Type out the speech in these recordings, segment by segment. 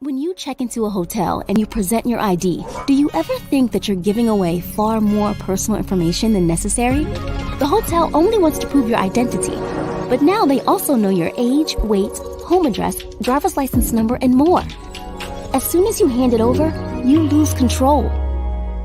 When you check into a hotel and you present your ID, do you ever think that you're giving away far more personal information than necessary? The hotel only wants to prove your identity, but now they also know your age, weight, home address, driver's license number, and more. As soon as you hand it over, you lose control.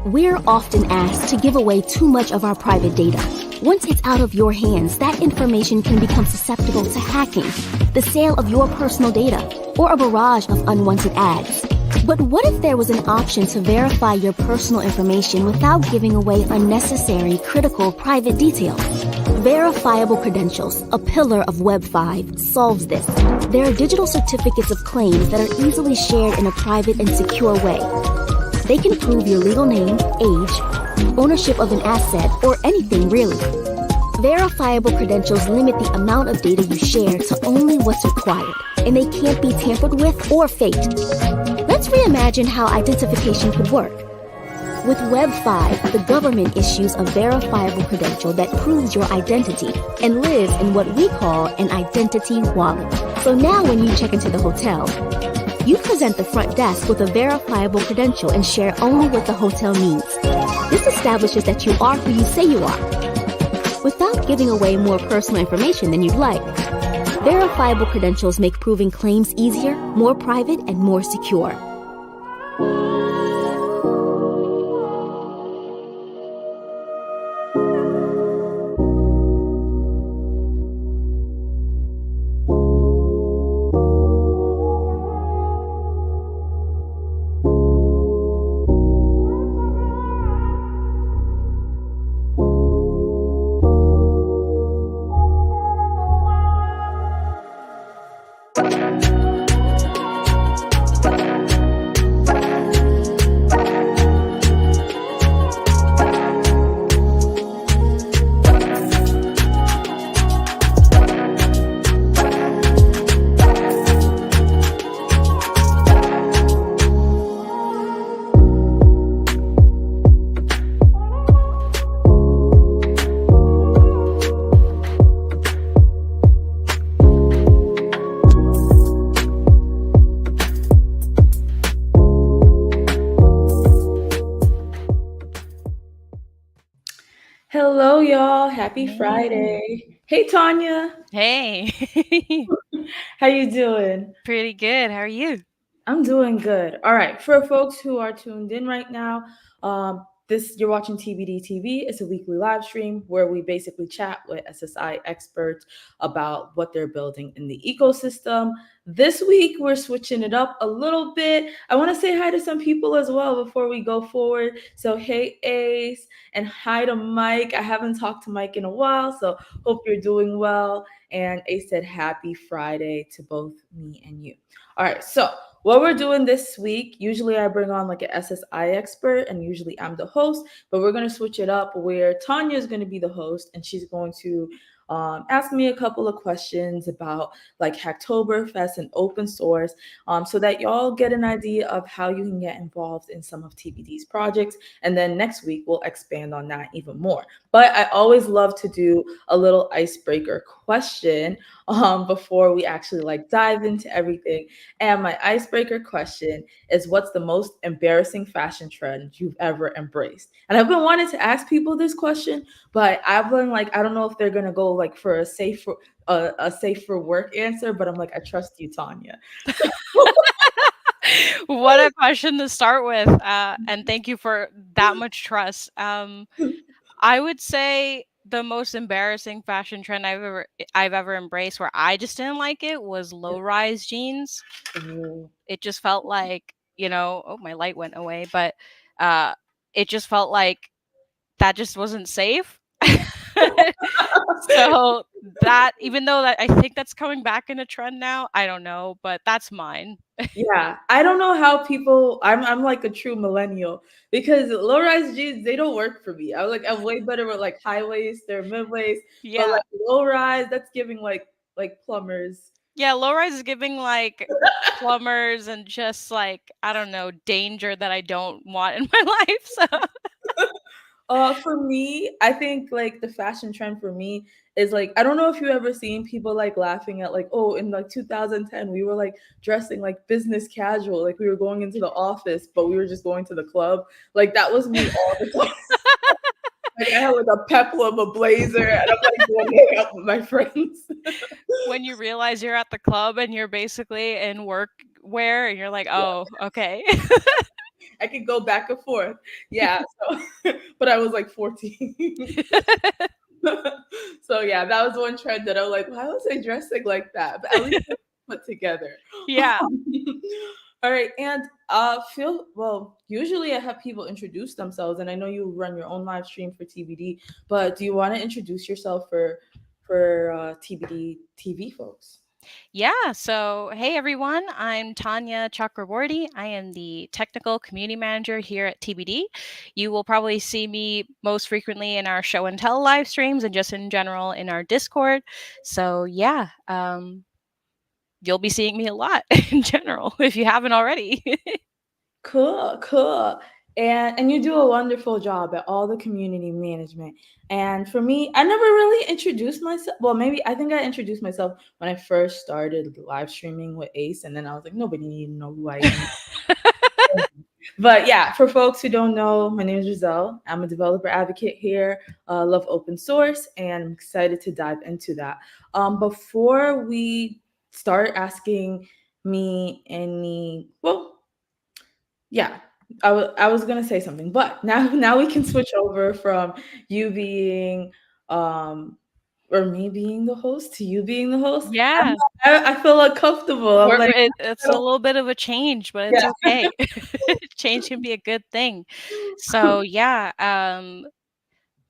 We're often asked to give away too much of our private data. Once it's out of your hands, that information can become susceptible to hacking, the sale of your personal data, or a barrage of unwanted ads. But what if there was an option to verify your personal information without giving away unnecessary, critical, private details? Verifiable credentials, a pillar of Web 5, solves this. There are digital certificates of claims that are easily shared in a private and secure way. They can prove your legal name, age, ownership of an asset, or anything really. Verifiable credentials limit the amount of data you share to only what's required, and they can't be tampered with or faked. Let's reimagine how identification could work. With Web 5, the government issues a verifiable credential that proves your identity and lives in what we call an identity wallet. So now when you check into the hotel, you present the front desk with a verifiable credential and share only what the hotel needs. This establishes that you are who you say you are, without giving away more personal information than you'd like. Verifiable credentials make proving claims easier, more private, and more secure. Hello, y'all. Happy Friday. Hey, Tanya. Hey. How you doing? Pretty good. How are you? I'm doing good. All right. For folks who are tuned in right now, you're watching TBD TV. It's a weekly live stream where we basically chat with SSI experts about what they're building in the ecosystem. This week, we're switching it up a little bit. I want to say hi to some people as well before we go forward. So, hey, Ace, and hi to Mike. I haven't talked to Mike in a while, so hope you're doing well. And Ace said happy Friday to both me and you. All right, so what we're doing this week, usually I bring on like an SSI expert and usually I'm the host, but we're going to switch it up where Tanya is going to be the host and she's going to ask me a couple of questions about like Hacktoberfest and open source so that y'all get an idea of how you can get involved in some of TBD's projects. And then next week, we'll expand on that even more. But I always love to do a little icebreaker question before we actually like dive into everything. And my icebreaker question is, what's the most embarrassing fashion trend you've ever embraced? And I've been wanting to ask people this question, but I've been like, I don't know if they're gonna go like for a safe for work answer, but I'm like, I trust you, Tanya. What a question to start with. And thank you for that much trust. I would say the most embarrassing fashion trend I've ever embraced where I just didn't like it was low-rise jeans. It just felt like, oh, my light went away, but it just felt like that just wasn't safe. So that, even though that I think that's coming back in a trend now, I don't know, but that's mine. Yeah, I don't know how people. I'm like a true millennial because low-rise jeans, they don't work for me. I'm way better with like high waist or mid waist. Yeah. But like low-rise, that's giving like plumbers. Yeah, low-rise is giving like plumbers and just like, I don't know, danger that I don't want in my life. So For me, I think like the fashion trend for me is like, I don't know if you ever seen people like laughing at like, oh, in like 2010 we were like dressing like business casual, like we were going into the office, but we were just going to the club. Like that was me all the time. Like I had like a peplum, a blazer, and I'm like going to hang out with my friends. When you realize you're at the club and you're basically in work wear and you're like, oh, okay. I could go back and forth. Yeah. So, but I was like 14. So yeah, that was one trend that I was like, why was I dressing like that? But at least it's put together. Yeah. All right, and feel well. Usually, I have people introduce themselves, and I know you run your own live stream for TBD. But do you want to introduce yourself for TBD TV folks? Yeah. So, hey everyone, I'm Tania Chakraborty. I am the technical community manager here at TBD. You will probably see me most frequently in our show and tell live streams and just in general in our Discord. So, yeah, you'll be seeing me a lot in general if you haven't already. Cool, cool. And you do a wonderful job at all the community management. And for me, I never really introduced myself. Well, maybe I think I introduced myself when I first started live streaming with Ace, and then I was like, nobody need to know who I am. But yeah, for folks who don't know, my name is Rizel. I'm a developer advocate here. Love open source, and I'm excited to dive into that. Before we start asking me any, well, yeah, I was gonna say something, but now we can switch over from you being or me being the host to you being the host. Yeah. I feel uncomfortable. I'm like, It's I a don't, little bit of a change, but it's yeah. okay. Change can be a good thing. So, yeah,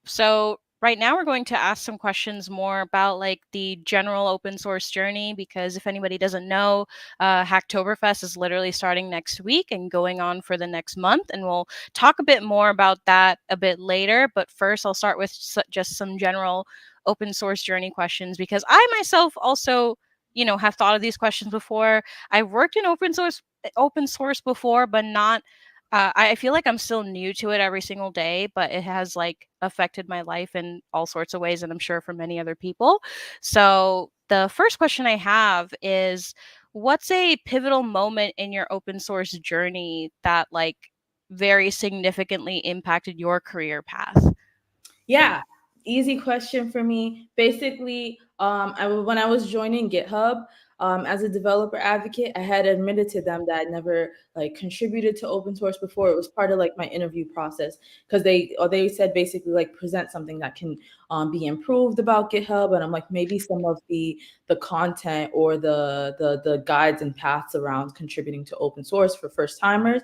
so right now we're going to ask some questions more about like the general open source journey because if anybody doesn't know, Hacktoberfest is literally starting next week and going on for the next month, and we'll talk a bit more about that a bit later. But first, I'll start with just some general open source journey questions because I myself also, have thought of these questions before. I've worked in open source before, but not I feel like I'm still new to it every single day, but it has like affected my life in all sorts of ways, and I'm sure for many other people. So, the first question I have is what's a pivotal moment in your open source journey that like very significantly impacted your career path? Yeah, easy question for me. Basically, when I was joining GitHub as a developer advocate, I had admitted to them that I never like contributed to open source before. It was part of like my interview process because they said basically like present something that can be improved about GitHub, and I'm like maybe some of the content or the guides and paths around contributing to open source for first timers.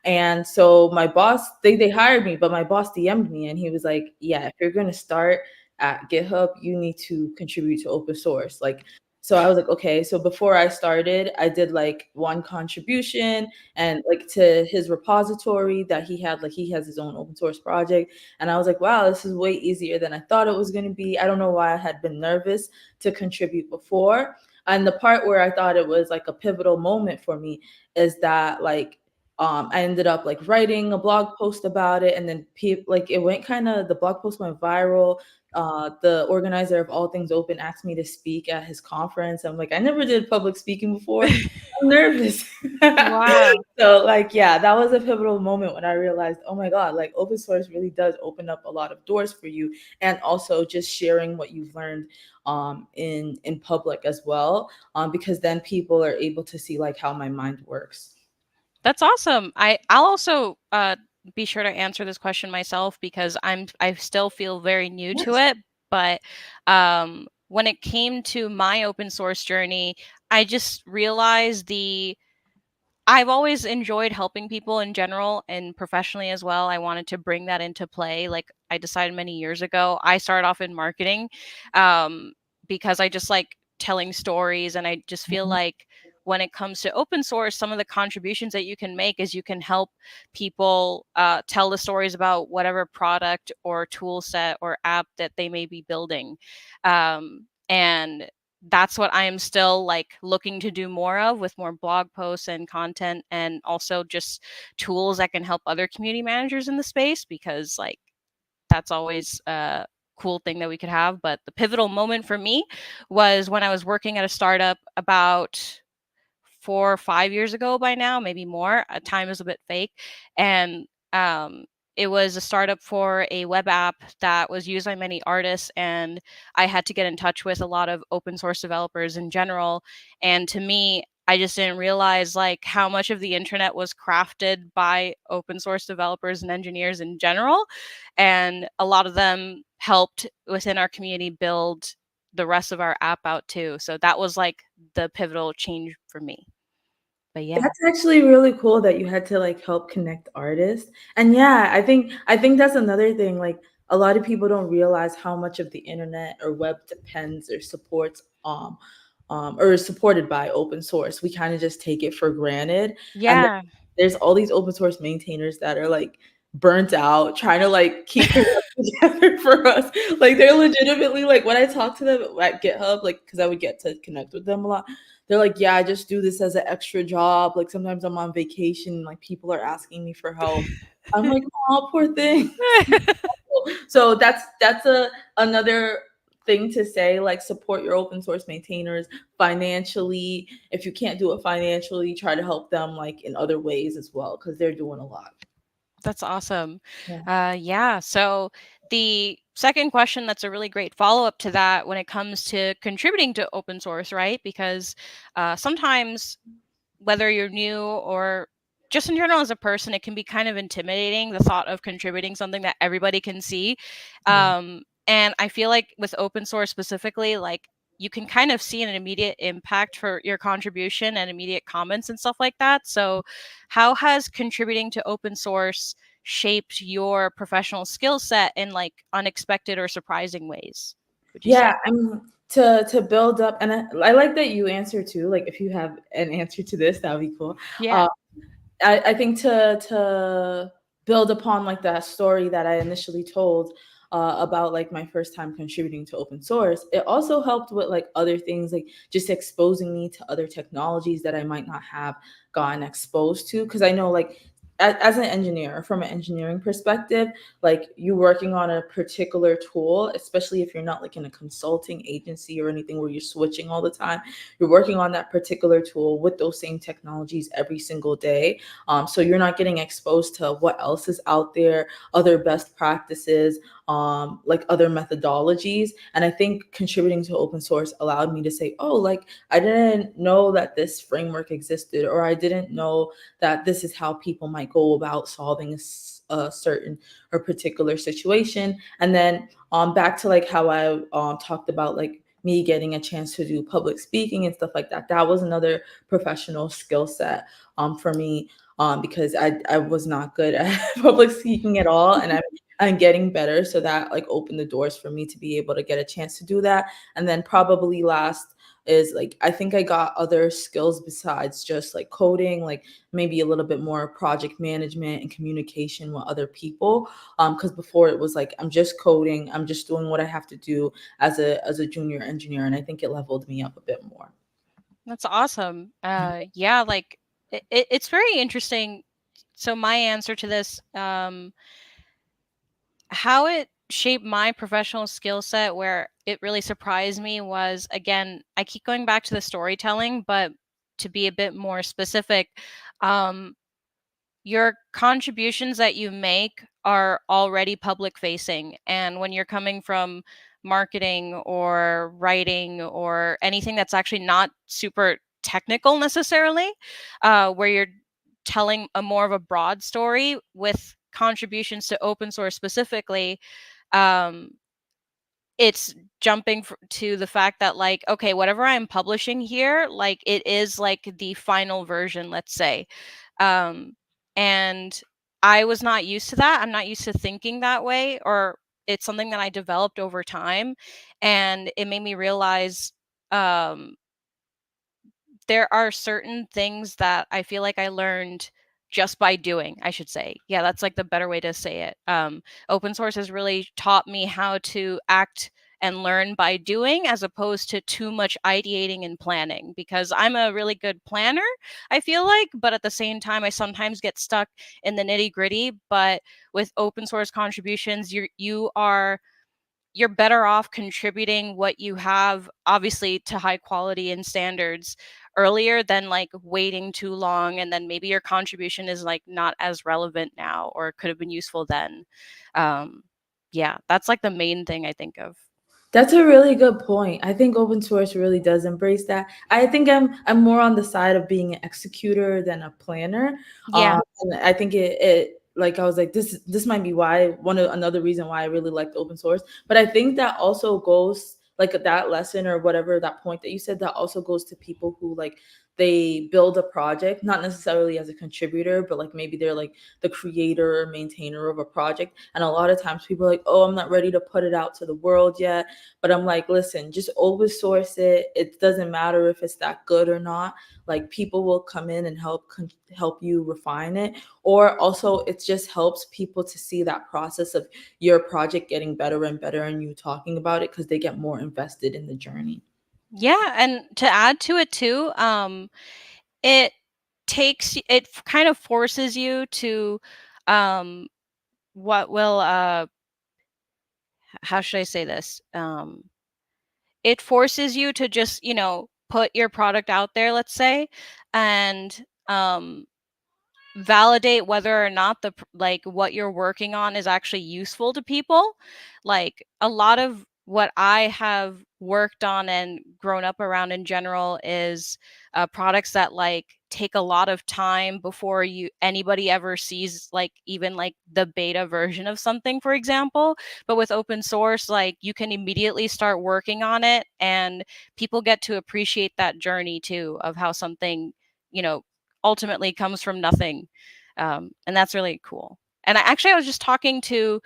And so my boss, they hired me, but my boss DM'd me and he was like, yeah, if you're going to start at GitHub, you need to contribute to open source. Like, so I was like, okay. So before I started, I did like one contribution and like to his repository that he had, like he has his own open source project. And I was like, wow, this is way easier than I thought it was going to be. I don't know why I had been nervous to contribute before. And the part where I thought it was like a pivotal moment for me is that like I ended up like writing a blog post about it, and then like it went kind of the blog post went viral. The organizer of All Things Open asked me to speak at his conference. I'm like, I never did public speaking before. I'm nervous. Wow. So like, yeah, that was a pivotal moment when I realized, oh my God, like open source really does open up a lot of doors for you, and also just sharing what you've learned in public as well, because then people are able to see like how my mind works. That's awesome. I'll also be sure to answer this question myself because I still feel very new to Yes. it. But when it came to my open source journey, I just realized I've always enjoyed helping people in general and professionally as well. I wanted to bring that into play. Like I decided many years ago, I started off in marketing um, because I just like telling stories. And I just feel Mhm. like when it comes to open source, some of the contributions that you can make is you can help people tell the stories about whatever product or tool set or app that they may be building. And that's what I am still like looking to do more of with more blog posts and content and also just tools that can help other community managers in the space because like that's always a cool thing that we could have. But the pivotal moment for me was when I was working at a startup about 4 or 5 years ago by now, maybe more. Time is a bit fake. And it was a startup for a web app that was used by many artists. And I had to get in touch with a lot of open source developers in general. And to me, I just didn't realize like how much of the internet was crafted by open source developers and engineers in general. And a lot of them helped within our community build the rest of our app out too. So that was like the pivotal change for me. But yeah. That's actually really cool that you had to like help connect artists. And yeah, I think that's another thing. Like a lot of people don't realize how much of the internet or web depends or supports or is supported by open source. We kind of just take it for granted. And then Yeah. there's all these open source maintainers that are like burnt out, trying to like keep their stuff together for us. Like they're legitimately like when I talk to them at GitHub, like because I would get to connect with them a lot. They're like, yeah, I just do this as an extra job. Like sometimes I'm on vacation, like people are asking me for help. I'm like, oh, poor thing. So that's another thing to say, like support your open source maintainers financially. If you can't do it financially, try to help them like in other ways as well, because they're doing a lot. That's awesome. Yeah. Yeah. So the second question that's a really great follow up to that when it comes to contributing to open source, right? Because sometimes whether you're new or just in general as a person, it can be kind of intimidating the thought of contributing something that everybody can see. Yeah. And I feel like with open source specifically, like you can kind of see an immediate impact for your contribution and immediate comments and stuff like that. So, how has contributing to open source shaped your professional skill set in like unexpected or surprising ways, would you say? Yeah, I mean to build up, and I like that you answer too. Like if you have an answer to this, that would be cool. Yeah. Uh, I think to build upon like that story that I initially told about like my first time contributing to open source, it also helped with like other things, like just exposing me to other technologies that I might not have gotten exposed to. Because I know like as an engineer, from an engineering perspective, like you working on a particular tool, especially if you're not like in a consulting agency or anything where you're switching all the time, you're working on that particular tool with those same technologies every single day. So you're not getting exposed to what else is out there, other best practices, like other methodologies. And I think contributing to open source allowed me to say, oh, like I didn't know that this framework existed, or I didn't know that this is how people might go about solving a certain or particular situation. And then back to like how I talked about like me getting a chance to do public speaking and stuff like that. That was another professional skill set for me, because I was not good at public speaking at all, and I'm getting better. So that like opened the doors for me to be able to get a chance to do that. And then probably last is like I think I got other skills besides just like coding, like maybe a little bit more project management and communication with other people. Because before it was like I'm just coding, I'm just doing what I have to do as a junior engineer, and I think it leveled me up a bit more. That's awesome. Yeah, like it's very interesting. So my answer to this, how it shaped my professional skill set, where it really surprised me was again, I keep going back to the storytelling, but to be a bit more specific, um, your contributions that you make are already public facing. And when you're coming from marketing or writing or anything that's actually not super technical necessarily, where you're telling a more of a broad story with contributions to open source specifically, um, it's jumping to the fact that like, okay, whatever I'm publishing here, like it is like the final version, let's say. um and I was not used to that. I'm not used to thinking that way, or it's something that I developed over time, and it made me realize um there are certain things that I feel like I learned just by doing, I should say. Yeah, that's like the better way to say it. Open source has really taught me how to act and learn by doing, as opposed to too much ideating and planning, because I'm a really good planner, I feel like, but at the same time I sometimes get stuck in the nitty-gritty. But with open source contributions, you're better off contributing what you have, obviously, to high quality and standards earlier than like waiting too long, and then maybe your contribution is like not as relevant now or could have been useful then. Yeah, that's like the main thing I think of. That's a really good point. I think open source really does embrace that. I think I'm more on the side of being an executor than a planner. Yeah. And I think it like I was like this might be why another reason why I really liked open source. But I think that also goes like that lesson or whatever that point that you said, that also goes to people who like they build a project not necessarily as a contributor, but like maybe they're like the creator or maintainer of a project. And a lot of times people are like, oh, I'm not ready to put it out to the world yet. But I'm like, listen, just open source it. It doesn't matter if it's that good or not. Like people will come in and help you refine it. Or also it just helps people to see that process of your project getting better and better and you talking about it, because they get more invested in the journey. Yeah, and to add to it too, it kind of forces you to um what will how should I say this? It forces you to just, put your product out there, let's say, and validate whether or not like what you're working on is actually useful to people. Like a lot of what I have worked on and grown up around in general is products that like take a lot of time before anybody ever sees like even like the beta version of something, for example. But with open source, like you can immediately start working on it, and people get to appreciate that journey too, of how something, you know ultimately comes from nothing. And that's really cool. And I was just talking to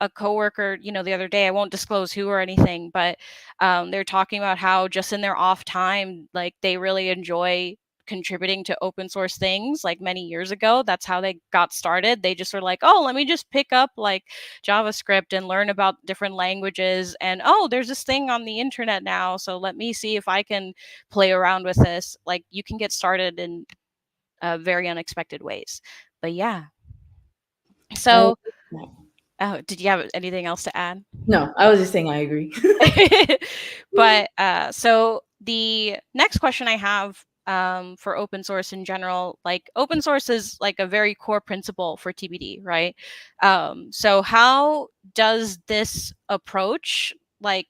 a coworker, the other day. I won't disclose who or anything, but they're talking about how just in their off time, like they really enjoy contributing to open source things. Like many years ago, that's how they got started. They just were like, oh, let me just pick up like JavaScript and learn about different languages. And oh, there's this thing on the internet now, so let me see if I can play around with this. Like you can get started in very unexpected ways. But yeah. I, So, oh, did you have anything else to add? no, I was just saying I agree. But so the next question I have for open source in general, like open source is like a very core principle for TBD, right? So how does this approach like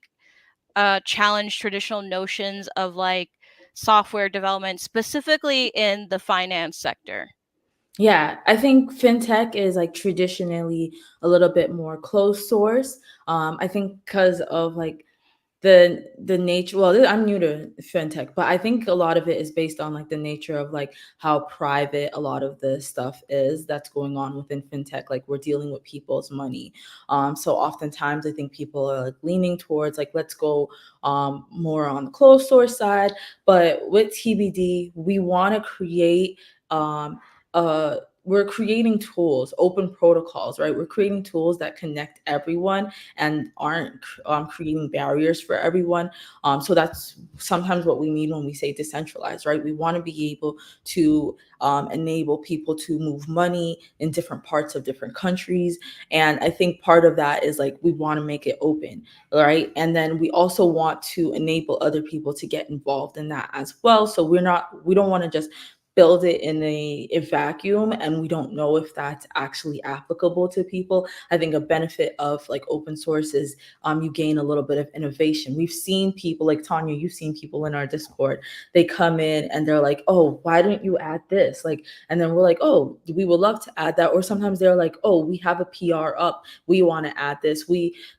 challenge traditional notions of like software development, specifically in the finance sector? Yeah, I think fintech is like traditionally a little bit more closed source. I think because of like the nature. Well, I'm new to fintech, but I think a lot of it is based on like the nature of like how private a lot of the stuff is that's going on within fintech. Like we're dealing with people's money, so oftentimes I think people are like leaning towards like let's go more on the closed source side. But with TBD, we want to create we're creating tools, open protocols, right? We're creating tools that connect everyone and aren't creating barriers for everyone. So that's sometimes what we mean when we say decentralized, right? We want to be able to enable people to move money in different parts of different countries. And I think part of that is like we want to make it open, right? And then we also want to enable other people to get involved in that as well. So we don't want to just build it in a vacuum and we don't know if that's actually applicable to people. I think a benefit of like open source is you gain a little bit of innovation. We've seen people like Tanya, you've seen people in our Discord, they come in and they're like, oh, why didn't you add this? Like, and then we're like, oh, we would love to add that. Or sometimes they're like, oh, we have a PR up, we want to add this.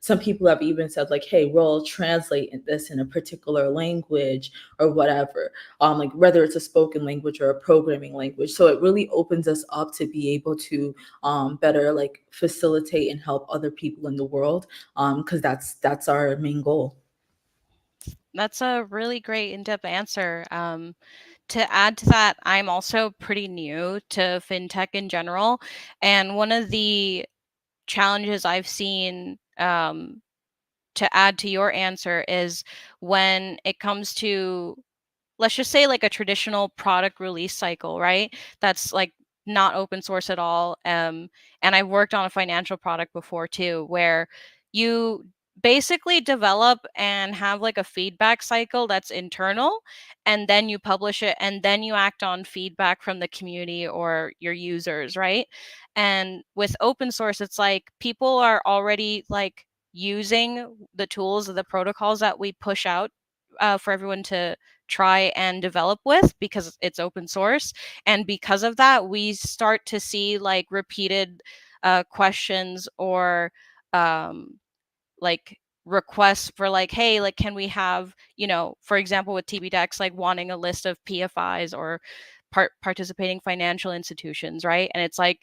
Some people have even said like, hey, we'll translate this in a particular language or whatever, like whether it's a spoken language or a programming language. So it really opens us up to be able to better like facilitate and help other people in the world, because that's our main goal. That's a really great in-depth answer. To add to that, I'm also pretty new to fintech in general, and one of the challenges I've seen to add to your answer is when it comes to, let's just say, like a traditional product release cycle, right? That's like not open source at all. And I've worked on a financial product before too, where you basically develop and have like a feedback cycle that's internal, and then you publish it, and then you act on feedback from the community or your users, right? And with open source, it's like people are already like using the tools of the protocols that we push out for everyone to try and develop with, because it's open source. And because of that, we start to see like repeated questions or um, like requests for like, hey, like, can we have, for example, with TBDEX, like wanting a list of PFIs or participating financial institutions, right? And it's like,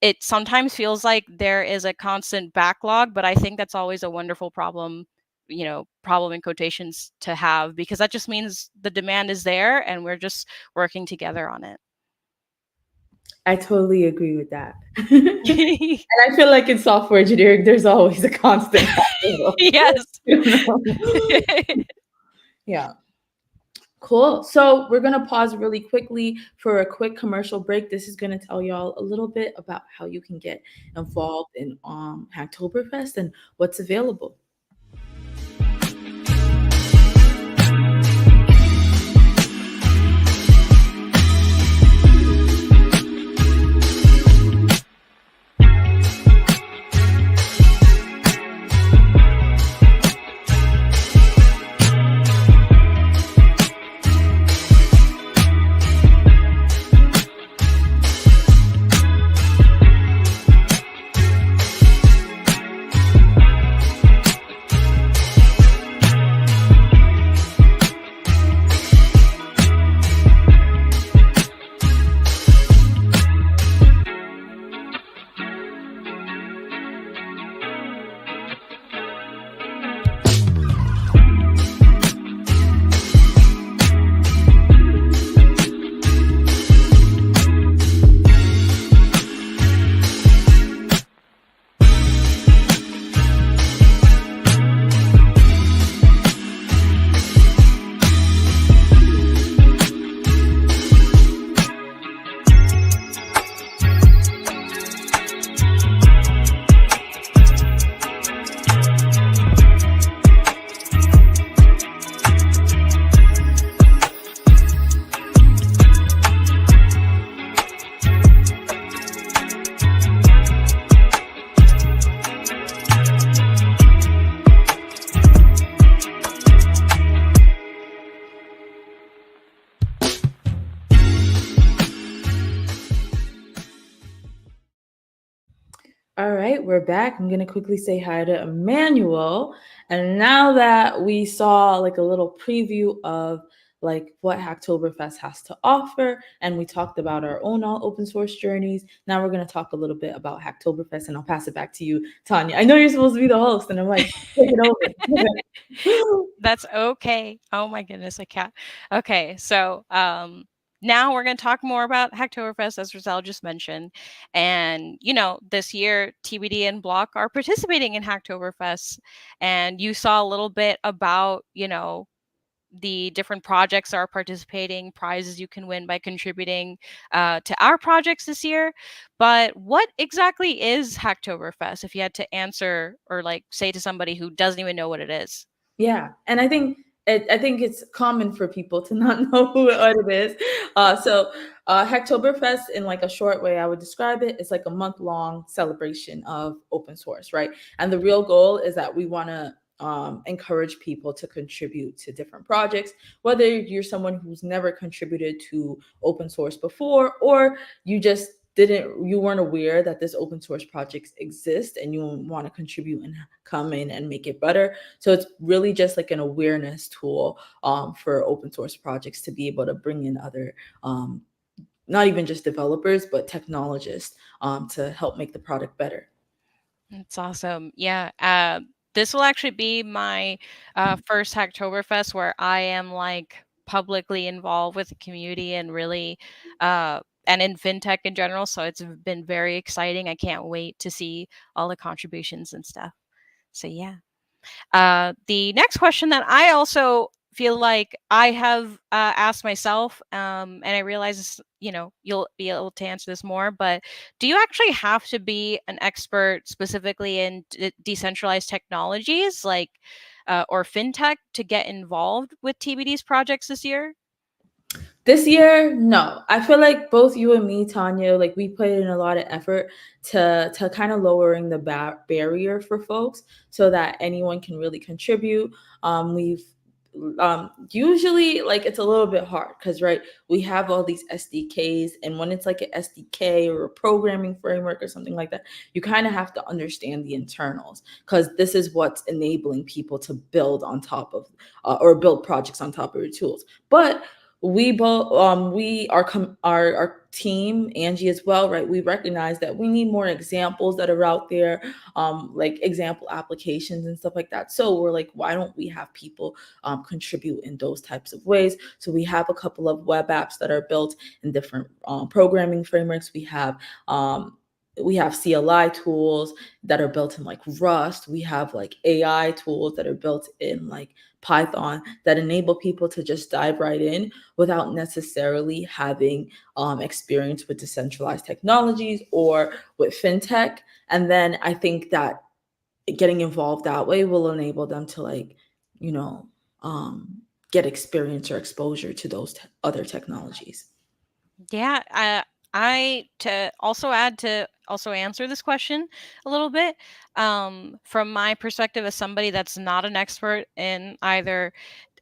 it sometimes feels like there is a constant backlog, but I think that's always a wonderful problem, problem in quotations to have, because that just means the demand is there and we're just working together on it. I totally agree with that. And I feel like in software engineering, there's always a constant battle. Yes. Yeah. Cool. So we're going to pause really quickly for a quick commercial break. This is going to tell y'all a little bit about how you can get involved in Hacktoberfest and what's available. All right, we're back. I'm going to quickly say hi to Emmanuel. And now that we saw like a little preview of like what Hacktoberfest has to offer, and we talked about our own all open source journeys, now we're going to talk a little bit about Hacktoberfest, and I'll pass it back to you, Tanya. I know you're supposed to be the host, and I'm like, take it over. That's okay. Oh my goodness, I can't. Okay, so now we're going to talk more about Hacktoberfest, as Rizel just mentioned. And, this year, TBD and Block are participating in Hacktoberfest. And you saw a little bit about, the different projects that are participating, prizes you can win by contributing to our projects this year. But what exactly is Hacktoberfest, if you had to answer or like say to somebody who doesn't even know what it is? Yeah, and I think it's common for people to not know what it is. Hacktoberfest, in like a short way, I would describe it, it's like a month-long celebration of open source, right? And the real goal is that we want to encourage people to contribute to different projects, whether you're someone who's never contributed to open source before, or you weren't aware that this open source projects exist and you want to contribute and come in and make it better. So it's really just like an awareness tool for open source projects to be able to bring in other not even just developers, but technologists to help make the product better. That's awesome. Yeah. This will actually be my first Hacktoberfest where I am like publicly involved with the community and really and in fintech in general. So it's been very exciting. I can't wait to see all the contributions and stuff. So yeah. The next question that I also feel like I have asked myself, and I realize this, you'll be able to answer this more, but do you actually have to be an expert specifically in decentralized technologies like or fintech to get involved with TBD's projects this year? This year, no. I feel like both you and me, Tanya, like we put in a lot of effort to kind of lowering the barrier for folks so that anyone can really contribute. We've usually like it's a little bit hard because right we have all these SDKs, and when it's like an SDK or a programming framework or something like that, you kind of have to understand the internals because this is what's enabling people to build on top of or build projects on top of your tools. But we both we our team, Angie as well, right, we recognize that we need more examples that are out there, like example applications and stuff like that. So we're like, why don't we have people contribute in those types of ways? So we have a couple of web apps that are built in different programming frameworks. We have CLI tools that are built in like Rust. We have like AI tools that are built in like Python that enable people to just dive right in without necessarily having experience with decentralized technologies or with fintech. And then I think that getting involved that way will enable them to like, you know, get experience or exposure to those other technologies. Yeah, I to also add to also answer this question a little bit, from my perspective as somebody that's not an expert in either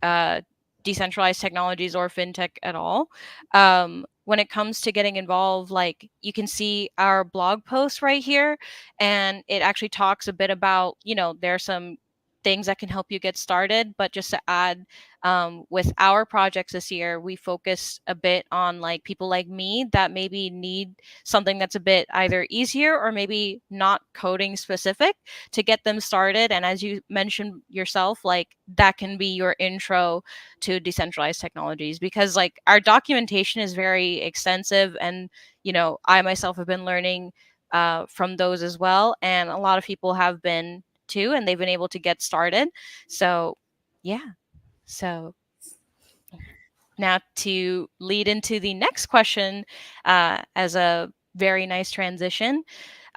uh, decentralized technologies or fintech at all. When it comes to getting involved, like you can see our blog post right here, and it actually talks a bit about, there are some things that can help you get started. But just to add, with our projects this year, we focused a bit on like people like me that maybe need something that's a bit either easier or maybe not coding specific to get them started. And as you mentioned yourself, like that can be your intro to decentralized technologies, because like our documentation is very extensive, and I myself have been learning from those as well, and a lot of people have been too, and they've been able to get started. So yeah. So now to lead into the next question, as a very nice transition,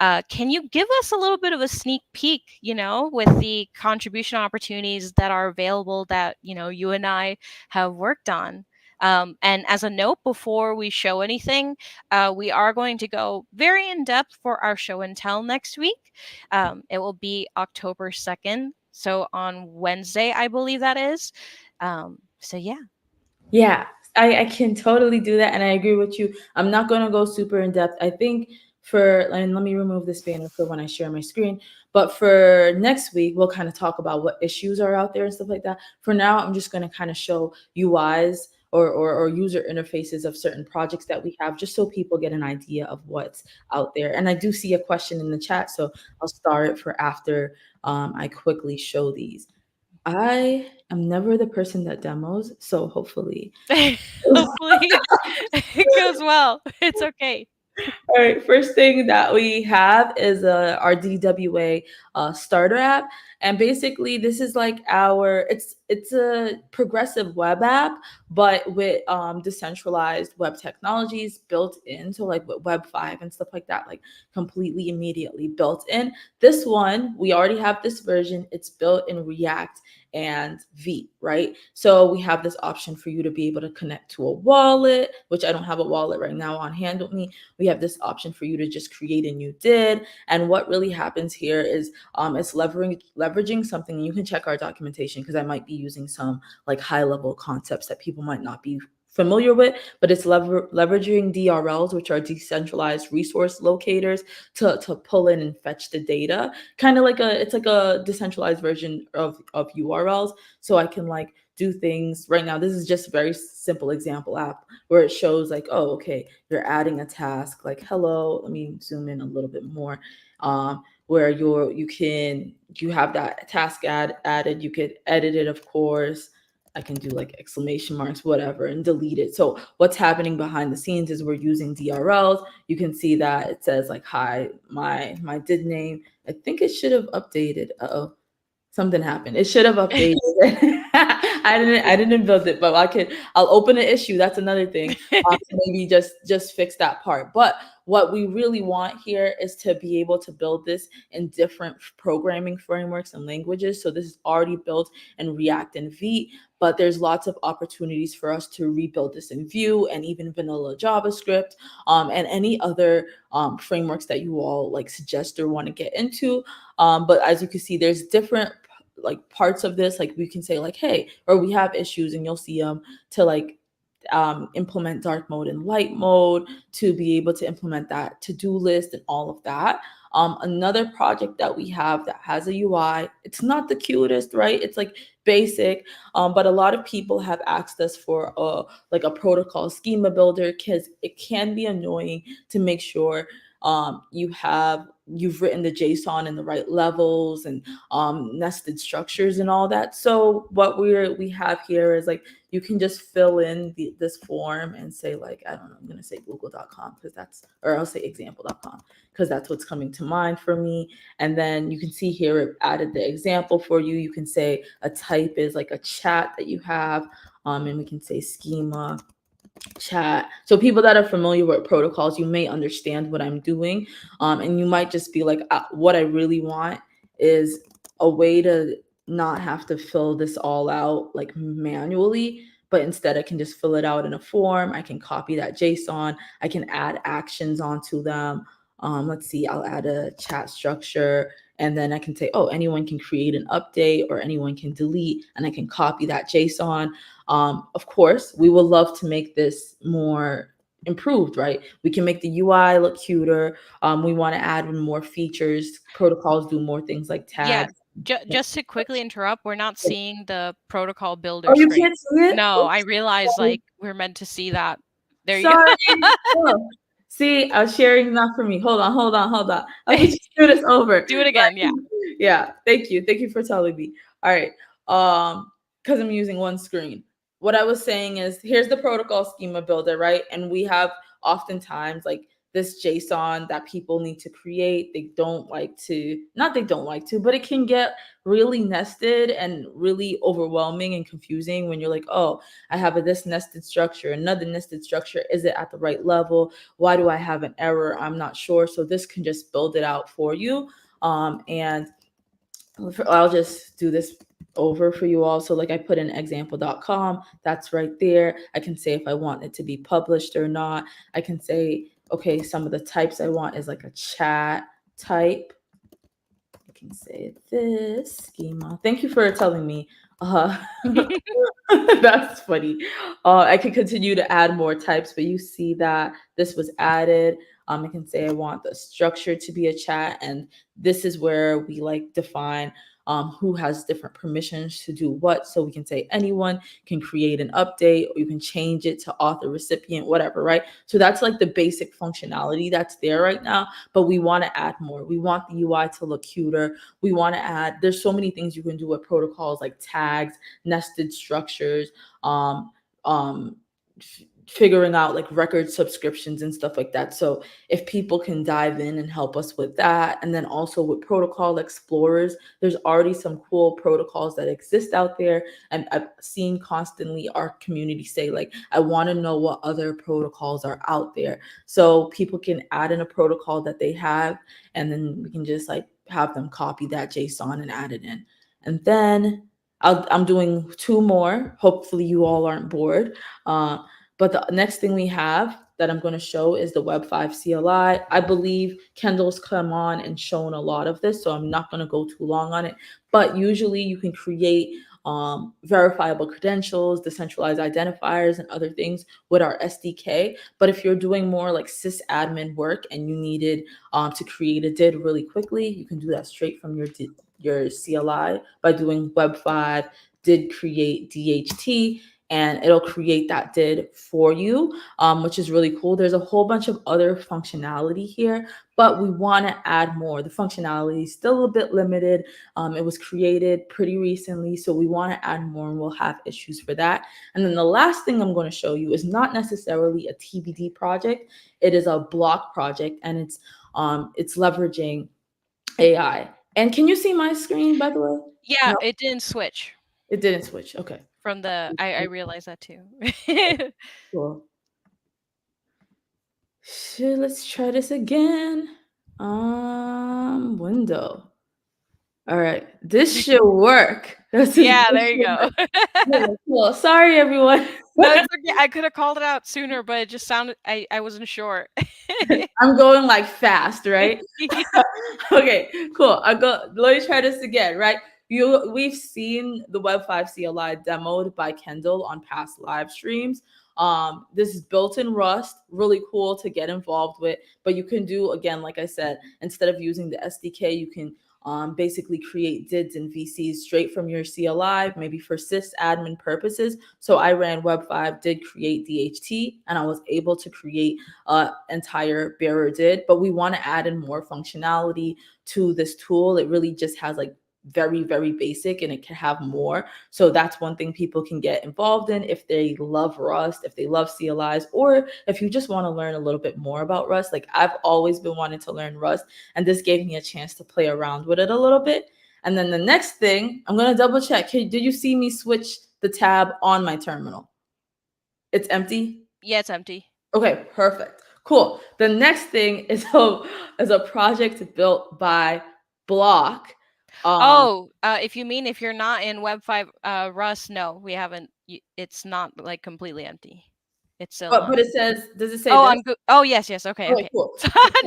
can you give us a little bit of a sneak peek, with the contribution opportunities that are available that, you and I have worked on? And as a note, before we show anything, we are going to go very in depth for our show and tell next week. It will be October 2nd. So on Wednesday, I believe that is. So yeah. Yeah, I can totally do that. And I agree with you. I'm not going to go super in depth. I think and let me remove this banner for when I share my screen. But for next week, we'll kind of talk about what issues are out there and stuff like that. For now, I'm just going to kind of show UIs or user interfaces of certain projects that we have, just so people get an idea of what's out there. And I do see a question in the chat, so I'll start it for after I quickly show these. I am never the person that demos, so hopefully. Hopefully it goes well. It's okay. All right, first thing that we have is our DWA starter app, and basically this is like it's a progressive web app, but with decentralized web technologies built in, so like with Web5 and stuff like that, like completely immediately built in. This one we already have this version. It's built in React and Vite, right? So we have this option for you to be able to connect to a wallet, which I don't have a wallet right now on hand with me. We have this option for you to just create a new DID. And what really happens here is it's leveraging something. You can check our documentation because I might be using some like high level concepts that people might not be familiar with, but it's leveraging DRLs, which are decentralized resource locators, to pull in and fetch the data. Kind of like it's like a decentralized version of URLs. So I can like do things right now. This is just a very simple example app where it shows like, oh, okay, you're adding a task like, hello, let me zoom in a little bit more. Where you have that task added, you could edit it, of course. I can do like exclamation marks, whatever, and delete it. So what's happening behind the scenes is we're using DRLs. You can see that it says like, hi, my DID name. I think it should have updated. Uh-oh. Something happened. It should have updated. I didn't build it, but I'll open an issue. That's another thing. To maybe just fix that part. But what we really want here is to be able to build this in different programming frameworks and languages. So this is already built in React and Vite, but there's lots of opportunities for us to rebuild this in Vue and even vanilla JavaScript, and any other frameworks that you all like suggest or want to get into. But as you can see, there's different like parts of this. Like we can say like, hey, or we have issues, and you'll see them, to like implement dark mode and light mode, to be able to implement that to-do list and all of that. Another project that we have that has a UI, it's not the cutest, right? It's like basic, but a lot of people have asked us for a protocol schema builder, because it can be annoying to make sure you've written the JSON in the right levels and nested structures and all that. So what we have here is like, you can just fill in this form and say like, I don't know, I'm going to say google.com or I'll say example.com because that's what's coming to mind for me. And then you can see here, it added the example for you. You can say a type is like a chat that you have, and we can say schema chat. So people that are familiar with protocols, you may understand what I'm doing. And you might just be like, what I really want is a way to not have to fill this all out like manually, but instead I can just fill it out in a form. I can copy that JSON. I can add actions onto them. Let's see, I'll add a chat structure, and then I can say, oh, anyone can create an update or anyone can delete, and I can copy that JSON. Of course, we would love to make this more improved, right? We can make the UI look cuter. We want to add more features. Protocols do more things like tags. Yeah, just to quickly interrupt, we're not seeing the protocol builder Oh, you screen. can't see it? No, I Oops. realized like we're meant to see that. There you Sorry. go. Oh, see, I was sharing enough for me. Hold on. Okay, just do this over. Do it again, yeah. Yeah, thank you. Thank you for telling me. All right. Because I'm using one screen. What I was saying is, here's the protocol schema builder, right? And we have oftentimes like this JSON that people need to create. They don't like to, not they don't like to, but it can get really nested and really overwhelming and confusing when you're like, oh, I have this nested structure, another nested structure. Is it at the right level? Why do I have an error? I'm not sure. So this can just build it out for you. And I'll just do this over for you all. So like I put in example.com, that's right there. I can say if I want it to be published or not. I can say, okay, some of the types I want is like a chat type. I can say this schema. Thank you for telling me. That's funny. I can continue to add more types, but you see that this was added. I can say I want the structure to be a chat, and this is where we like define who has different permissions to do what. So we can say anyone can create an update, or you can change it to author, recipient, whatever, right? So that's like the basic functionality that's there right now, but we want to add more. We want the UI to look cuter. We want to add, there's so many things you can do with protocols like tags, nested structures, figuring out like record subscriptions and stuff like that. So if people can dive in and help us with that, and then also with protocol explorers, there's already some cool protocols that exist out there. And I've seen constantly our community say like, I want to know what other protocols are out there. So people can add in a protocol that they have, and then we can just like have them copy that JSON and add it in. And then I'm doing two more. Hopefully you all aren't bored. But the next thing we have that I'm going to show is the Web5 CLI. I believe Kendall's come on and shown a lot of this, so I'm not going to go too long on it. But usually you can create verifiable credentials, decentralized identifiers, and other things with our SDK. But if you're doing more like sysadmin work and you needed to create a DID really quickly, you can do that straight from your CLI by doing Web5 did create DHT, and it'll create that DID for you, which is really cool. There's a whole bunch of other functionality here, but we want to add more. The functionality is still a bit limited. It was created pretty recently, so we want to add more, and we'll have issues for that. And then the last thing I'm going to show you is not necessarily a TBD project. It is a block project, and it's leveraging AI. And can you see my screen, by the way? Yeah, No, it didn't switch it didn't switch. Okay. from the. I realized that too. Cool. Shit, let's try this again. Window. All right, this should work. This is Yeah, this there you should go. work. Yeah, cool. Sorry, everyone. No, it's okay. I could have called it out sooner, but it just sounded. I wasn't sure. I'm going like fast, right? Yeah. Okay, cool. I go. Let me try this again, right? We've seen the Web 5 CLI demoed by Kendall on past live streams. This is built in Rust, really cool to get involved with. But you can do, again, like I said, instead of using the SDK, you can basically create DIDs and VCs straight from your CLI, maybe for sysadmin purposes. So I ran Web 5, did create DHT, and I was able to create entire bearer did. But we want to add in more functionality to this tool. It really just has like very, very basic, and it can have more. So that's one thing people can get involved in if they love Rust, if they love CLIs, or if you just want to learn a little bit more about Rust. Like I've always been wanting to learn Rust, and this gave me a chance to play around with it a little bit. And then the next thing, I'm going to double check. Did you see me switch the tab on my terminal? It's empty? Yeah, it's empty. Okay, perfect. Cool. The next thing is a project built by Block. If you mean if you're not in Web 5 Rust, no, we haven't. It's not like completely empty. It's still But it says, does it say Oh, this? Oh, yes, okay, Okay, okay. cool.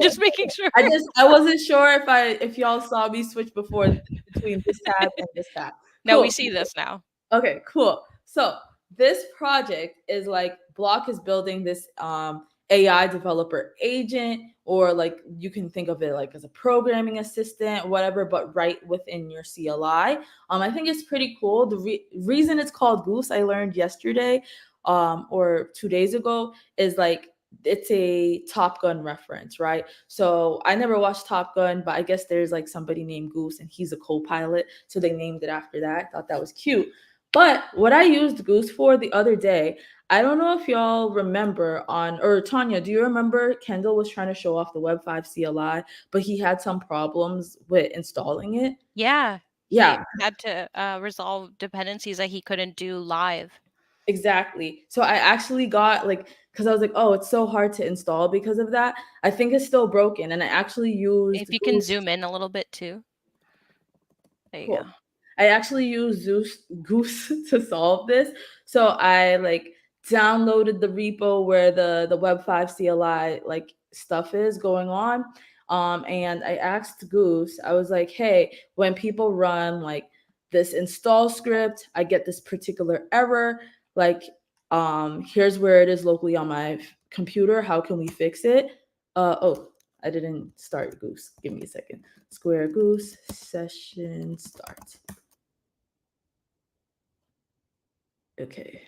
Just making sure. I wasn't sure if y'all saw me switch before between this tab and this tab. No, we Cool. see this now. Okay, cool. So this project is like Block is building this AI developer agent, or like you can think of it like as a programming assistant, whatever, but right within your CLI. I think it's pretty cool. The reason it's called Goose, I learned yesterday or 2 days ago, is like it's a Top Gun reference, right? So I never watched Top Gun, but I guess there's like somebody named Goose and he's a co-pilot, so they named it after that. I thought that was cute. But what I used Goose for the other day, I don't know if y'all remember or Tanya, do you remember Kendall was trying to show off the Web 5 CLI, but he had some problems with installing it? Yeah. Yeah. He had to resolve dependencies that he couldn't do live. Exactly. So I actually got because I was like, oh, it's so hard to install because of that. I think it's still broken. And I actually used If you can zoom in a little bit too. There you go. I actually used Goose to solve this. So I downloaded the repo where the Web 5 CLI stuff is going on. And I asked Goose, I was like, hey, when people run this install script, I get this particular error. Here's where it is locally on my computer. How can we fix it? I didn't start Goose. Give me a second. Square Goose session start. Okay,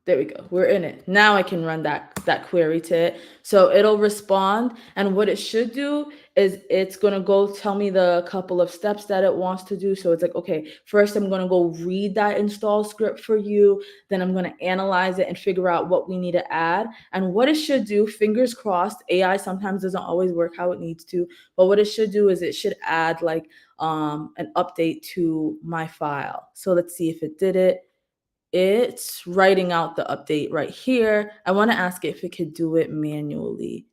there we go. We're in it. Now I can run that query to it. So it'll respond. And what it should do is it's going to go tell me the couple of steps that it wants to do. So it's like, okay, first I'm going to go read that install script for you. Then I'm going to analyze it and figure out what we need to add. And what it should do, fingers crossed, AI sometimes doesn't always work how it needs to. But what it should do is it should add an update to my file. So let's see if it did it. It's writing out the update right here. I want to ask if it could do it manually,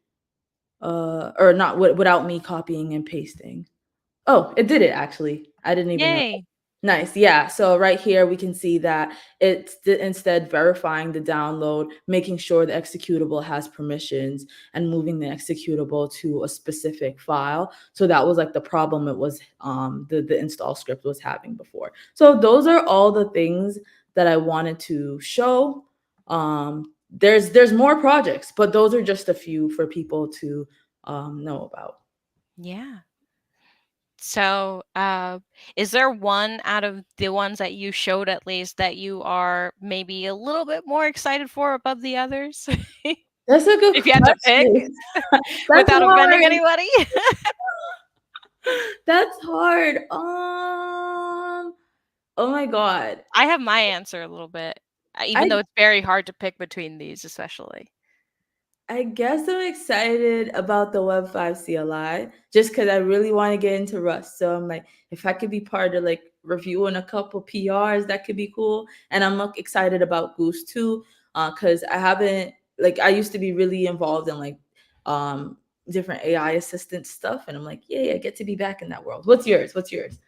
or not without me copying and pasting. Oh, it did it actually. I didn't even know. Yay. Nice. Yeah. So right here, we can see that it's instead verifying the download, making sure the executable has permissions, and moving the executable to a specific file. So that was the problem it was the install script was having before. So those are all the things that I wanted to show. There's more projects, but those are just a few for people to know about. Yeah. So, is there one out of the ones that you showed at least that you are maybe a little bit more excited for above the others? That's a good If you had to pick without offending anybody. That's hard. Oh my God. I have my answer a little bit, even though it's very hard to pick between these, especially. I guess I'm excited about the Web 5 CLI just because I really want to get into Rust. So I'm like, if I could be part of like reviewing a couple PRs, that could be cool. And I'm excited about Goose too, because I haven't like I used to be really involved in like um different AI assistant stuff, and I'm like, yeah, I get to be back in that world. What's yours? What's yours?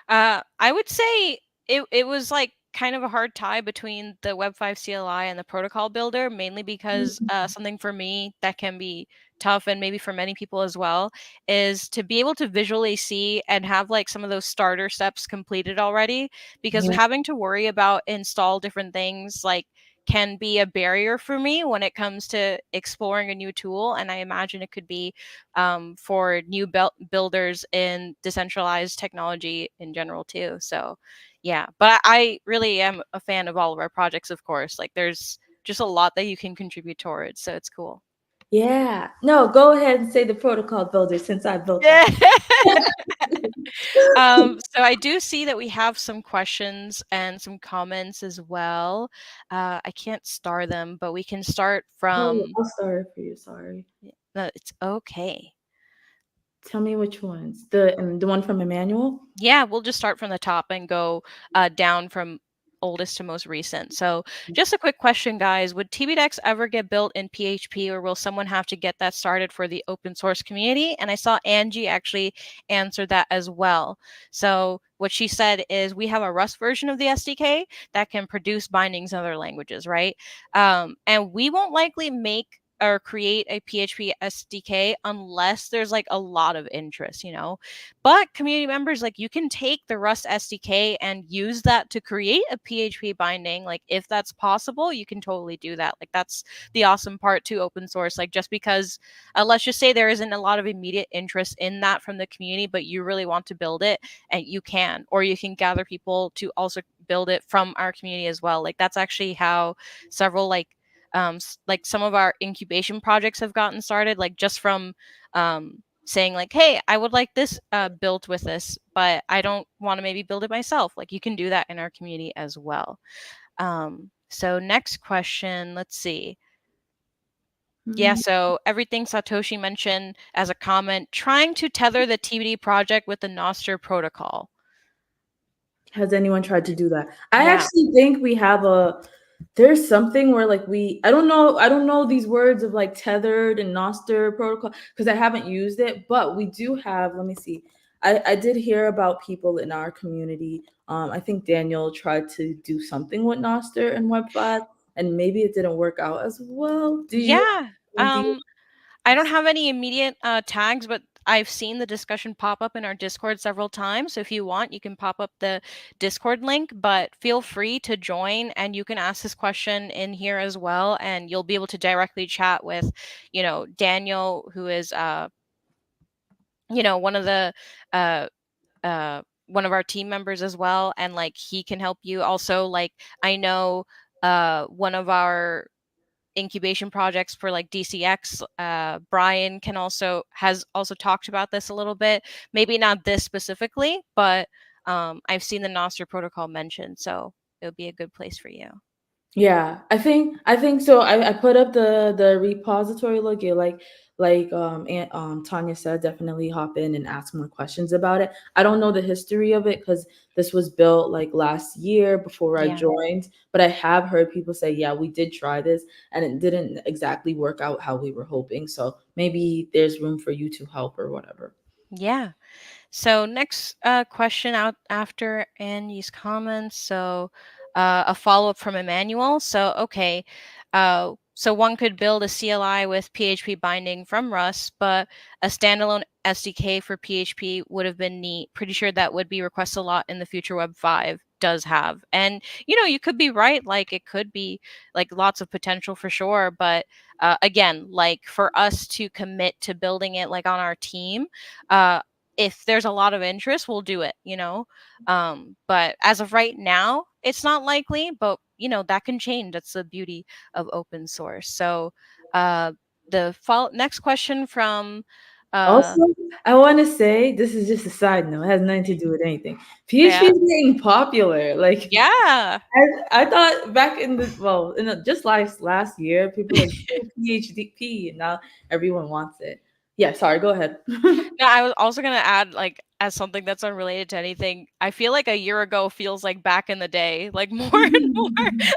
I would say it was like kind of a hard tie between the Web5 CLI and the protocol builder, mainly because something for me that can be tough and maybe for many people as well is to be able to visually see and have like some of those starter steps completed already, because Yeah. having to worry about install different things like can be a barrier for me when it comes to exploring a new tool. And I imagine it could be for new builders in decentralized technology in general too. So yeah, but I really am a fan of all of our projects, of course. Like there's just a lot that you can contribute towards, so it's cool. Yeah. No, go ahead and say the protocol builder since I built Yeah. that. So I do see that we have some questions and some comments as well. I can't star them, but we can start Oh, from. I'll start it for you. Sorry. No, it's okay. Tell me which ones. The one from Emmanuel? Yeah, we'll just start from the top and go down from oldest to most recent. So, just a quick question, guys. Would TBDEX ever get built in PHP, or will someone have to get that started for the open source community? And I saw Angie actually answer that as well. So, what she said is we have a Rust version of the SDK that can produce bindings in other languages, right? And we won't likely make or create a PHP SDK unless there's like a lot of interest, you know? But community members, like you can take the Rust SDK and use that to create a PHP binding. Like if that's possible, you can totally do that. Like that's the awesome part to open source. Like just because, let's just say there isn't a lot of immediate interest in that from the community, but you really want to build it, and you can, or you can gather people to also build it from our community as well. Like that's actually how several like some of our incubation projects have gotten started, like just from saying like, hey, I would like this built with this, but I don't want to maybe build it myself. Like you can do that in our community as well. So next question, let's see. Yeah, so everything Satoshi mentioned as a comment, trying to tether the TBD project with the Nostr protocol. Has anyone tried to do that? I Yeah. actually think we have there's something where like I don't know these words of like tethered and Nostr protocol because I haven't used it, but we do have, let me see. I did hear about people in our community. I think Daniel tried to do something with Nostr and Web5, and maybe it didn't work out as well. Yeah. Do you I don't have any immediate tags, but I've seen the discussion pop up in our Discord several times. So if you want, you can pop up the Discord link, but feel free to join and you can ask this question in here as well. And you'll be able to directly chat with, Daniel, who is, one of the, uh, one of our team members as well. And like he can help you. Also, like I know one of our incubation projects for like DCX. Brian has also talked about this a little bit. Maybe not this specifically, but I've seen the Nostr protocol mentioned, so it would be a good place for you. Yeah, I think so. I put up the repository look. You and Tanya said, definitely hop in and ask more questions about it. I don't know the history of it because this was built like last year before I Yeah. joined, but I have heard people say, yeah, we did try this and it didn't exactly work out how we were hoping. So maybe there's room for you to help or whatever. Yeah. So next question out after Annie's comments. So a follow up from Emmanuel. So okay, so one could build a CLI with PHP binding from Rust, but a standalone SDK for PHP would have been neat. Pretty sure that would be requested a lot in the future. Web 5 does have, and you could be right. Like it could be like lots of potential for sure, but again, like for us to commit to building it like on our team. If there's a lot of interest, we'll do it. But as of right now, it's not likely, but that can change. That's the beauty of open source. So the next question from Uh, Also, I want to say this is just a side note. It has nothing to do with anything. PHP yeah, is getting popular. Like yeah. I thought back in just last year, people were like "Oh, PHP, and now everyone wants it. Yeah, sorry. Go ahead. No, I was also gonna add, like, as something that's unrelated to anything, I feel like a year ago feels like back in the day. Like more and more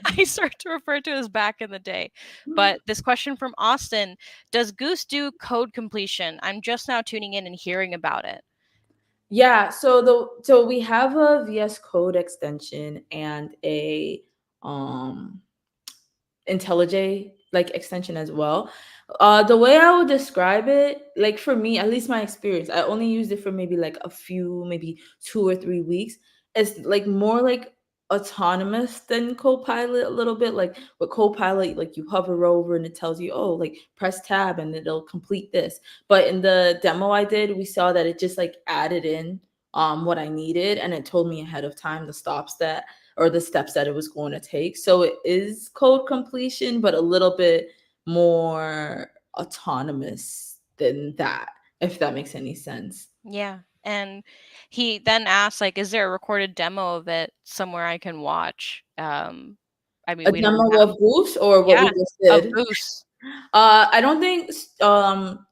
I start to refer to as back in the day. But this question from Austin, does Goose do code completion? I'm just now tuning in and hearing about it. Yeah, so we have a VS Code extension and a um IntelliJ like extension as well. The way I would describe it, like for me, at least my experience, I only used it for maybe like a few, maybe 2 or 3 weeks. It's like more like autonomous than Copilot a little bit. Like with Copilot, like you hover over and it tells you, oh, like press tab and it'll complete this. But in the demo I did, we saw that it just like added in what I needed and it told me ahead of time the stops that or the steps that it was going to take. So it is code completion, but a little bit more autonomous than that, if that makes any sense. Yeah. And he then asked, like, is there a recorded demo of it somewhere I can watch? I mean, A we don't demo have. of Boost or what we Yeah, just of did. Goose. I don't think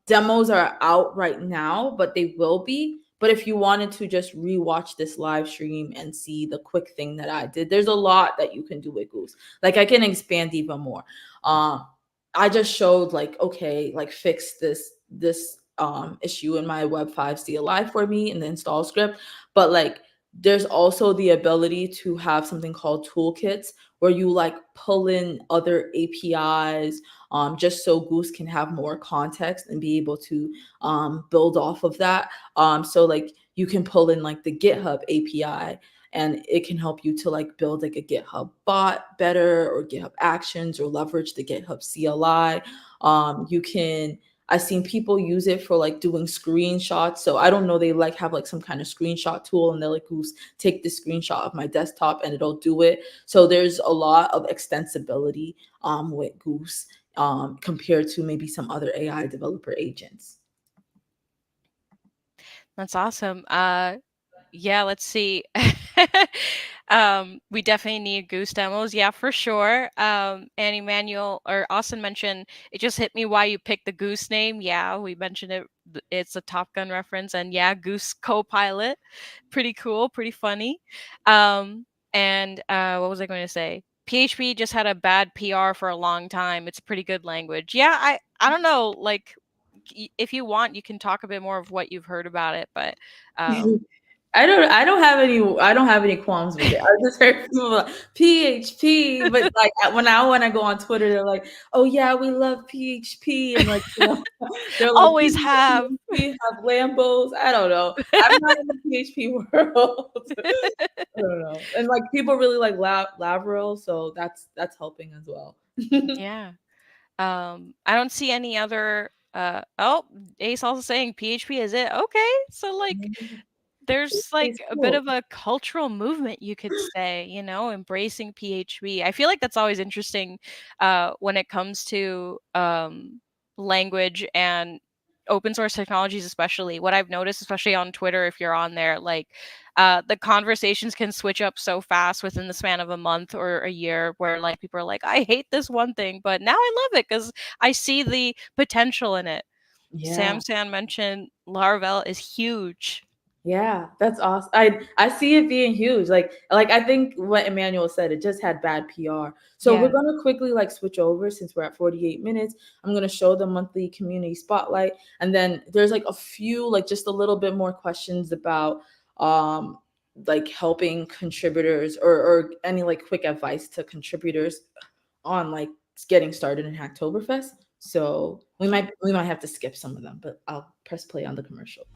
demos are out right now, but they will be. But if you wanted to just rewatch this live stream and see the quick thing that I did, there's a lot that you can do with Goose. Like I can expand even more. I just showed like, okay, like fix this issue in my Web 5 CLI for me in the install script. But like there's also the ability to have something called toolkits where you like pull in other APIs just so Goose can have more context and be able to build off of that. So like you can pull in like the GitHub API and it can help you to like build like a GitHub bot better or GitHub Actions or leverage the GitHub CLI. You can I've seen people use it for like doing screenshots. So I don't know, they like have like some kind of screenshot tool and they're like, Goose, take this screenshot of my desktop and it'll do it. So there's a lot of extensibility with Goose compared to maybe some other AI developer agents. That's awesome. Yeah, let's see. We definitely need Goose demos. Yeah, for sure. And Emmanuel or Austin mentioned it just hit me why you picked the Goose name. Yeah, we mentioned it. It's a Top Gun reference, and yeah, Goose Copilot. Pretty cool, pretty funny. And what was I going to say? PHP just had a bad PR for a long time. It's a pretty good language. Yeah, I don't know, like if you want, you can talk a bit more of what you've heard about it, but I don't have any qualms with it. I just heard people like PHP, but like when I go on Twitter, they're like, "Oh yeah, we love PHP," and like they're like, always have. "We have Lambos." I don't know. I'm not in the PHP world. I don't know. And like people really like Lavril, so that's helping as well. Yeah. I don't see any other oh, Ace also saying PHP is it. Okay. So like there's It's like a bit cool. of a cultural movement, you could say, embracing PHP. I feel like that's always interesting when it comes to language and open source technologies, especially. What I've noticed, especially on Twitter, if you're on there, like the conversations can switch up so fast within the span of a month or a year where like people are like, I hate this one thing, but now I love it because I see the potential in it. Yeah. Sam San mentioned Laravel is huge. Yeah, that's awesome. I see it being huge. Like I think what Emmanuel said, it just had bad PR. So we're Yeah. gonna quickly like switch over since we're at 48 minutes. I'm gonna show the monthly community spotlight, and then there's like a few like just a little bit more questions about like helping contributors or any like quick advice to contributors on like getting started in Hacktoberfest. So we might have to skip some of them, but I'll press play on the commercial.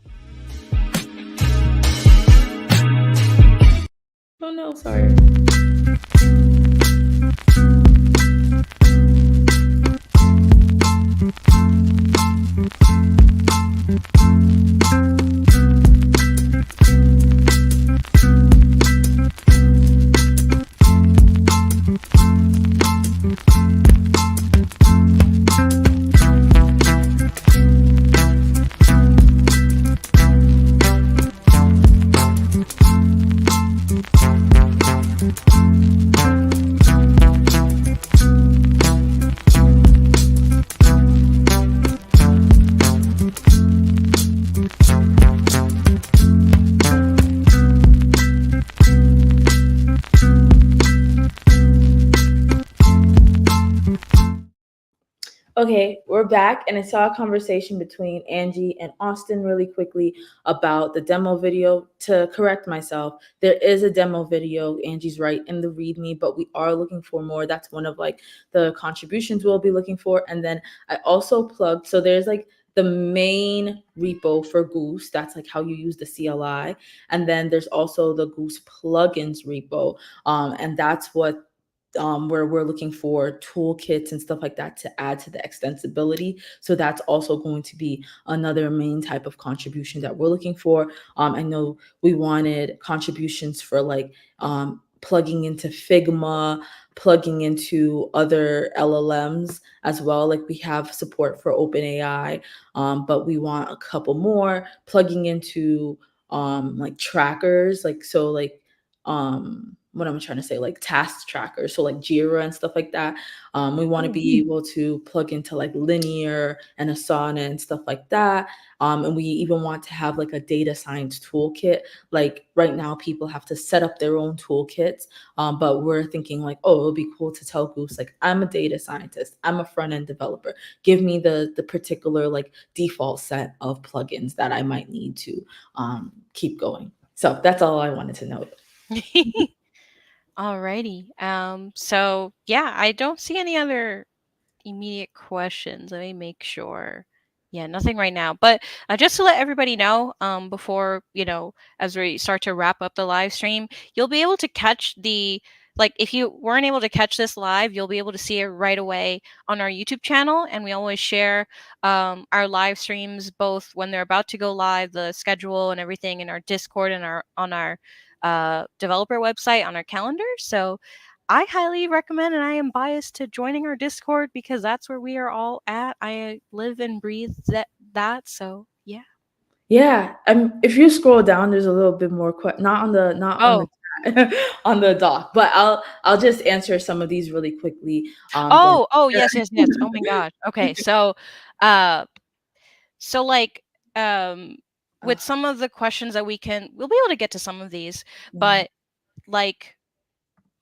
Oh no, sorry. Okay, we're back, and I saw a conversation between Angie and Austin really quickly about the demo video. To correct myself, there is a demo video. Angie's right in the README, but we are looking for more. That's one of like the contributions we'll be looking for. And then I also plugged, so there's like the main repo for Goose. That's like how you use the CLI. And then there's also the Goose plugins repo. And that's what where we're looking for toolkits and stuff like that to add to the extensibility. So that's also going to be another main type of contribution that we're looking for. I know we wanted contributions for like plugging into Figma, plugging into other LLMs as well. Like we have support for OpenAI, but we want a couple more plugging into like trackers, like so like what am I trying to say? Like task trackers, so like Jira and stuff like that. We want to be able to plug into like Linear and Asana and stuff like that. And we even want to have like a data science toolkit. Like right now, people have to set up their own toolkits, but we're thinking like, oh, it would be cool to tell Goose like, I'm a data scientist, I'm a front end developer. Give me the particular like default set of plugins that I might need to keep going. So that's all I wanted to note. Alrighty. So yeah, I don't see any other immediate questions. Let me make sure. Yeah, nothing right now. But just to let everybody know, before as we start to wrap up the live stream, you'll be able to catch if you weren't able to catch this live, you'll be able to see it right away on our YouTube channel. And we always share our live streams, both when they're about to go live, the schedule and everything, in our Discord and on our developer website on our calendar. So I highly recommend, and I am biased to joining our Discord because that's where we are all at. I live and breathe that. So yeah. Yeah, if you scroll down, there's a little bit more not on the on the doc, but I'll just answer some of these really quickly. Yes. Oh my God. Okay, so, so like, with some of the questions that we'll be able to get to some of these, but like.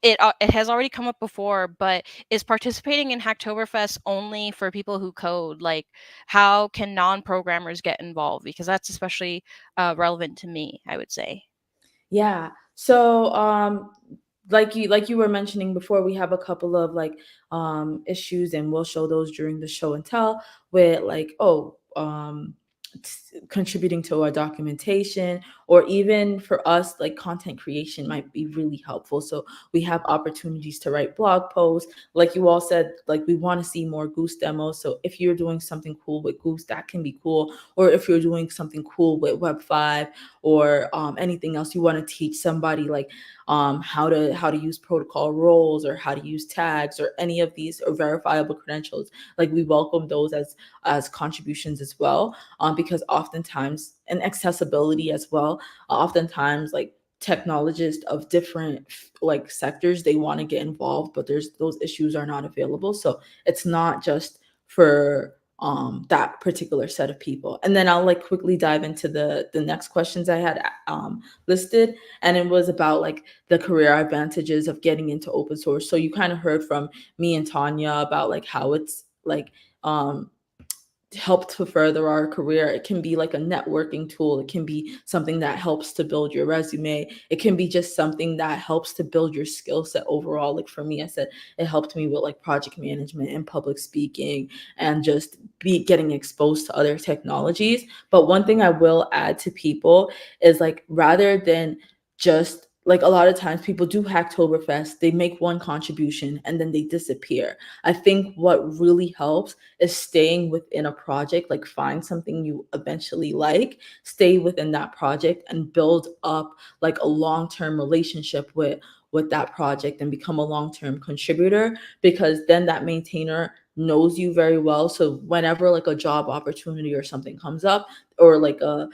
It has already come up before, but is participating in Hacktoberfest only for people who code? Like, how can non-programmers get involved? Because that's especially relevant to me, I would say. Yeah. So like you were mentioning before, we have a couple of like issues, and we'll show those during the show and tell with like contributing to our documentation, or even for us like content creation might be really helpful. So we have opportunities to write blog posts. Like you all said, like we want to see more Goose demos. So if you're doing something cool with Goose, that can be cool. Or if you're doing something cool with Web5 or anything else, you want to teach somebody like how to use protocol roles, or how to use tags, or any of these, or verifiable credentials, like we welcome those as contributions as well, because oftentimes, and accessibility as well, oftentimes like technologists of different like sectors, they want to get involved, but those issues are not available. So it's not just for that particular set of people. And then I'll like quickly dive into the next questions I had listed, and it was about like the career advantages of getting into open source. So you kind of heard from me and Tanya about like how it's like help to further our career. It can be like a networking tool. It can be something that helps to build your resume. It can be just something that helps to build your skill set overall. Like for me, I said it helped me with like project management and public speaking, and just getting exposed to other technologies. But one thing I will add to people is like, rather than just like, a lot of times people do Hacktoberfest, they make one contribution and then they disappear. I think what really helps is staying within a project. Like find something you eventually like, stay within that project, and build up like a long-term relationship with that project, and become a long-term contributor, because then that maintainer knows you very well. So whenever like a job opportunity or something comes up, or like a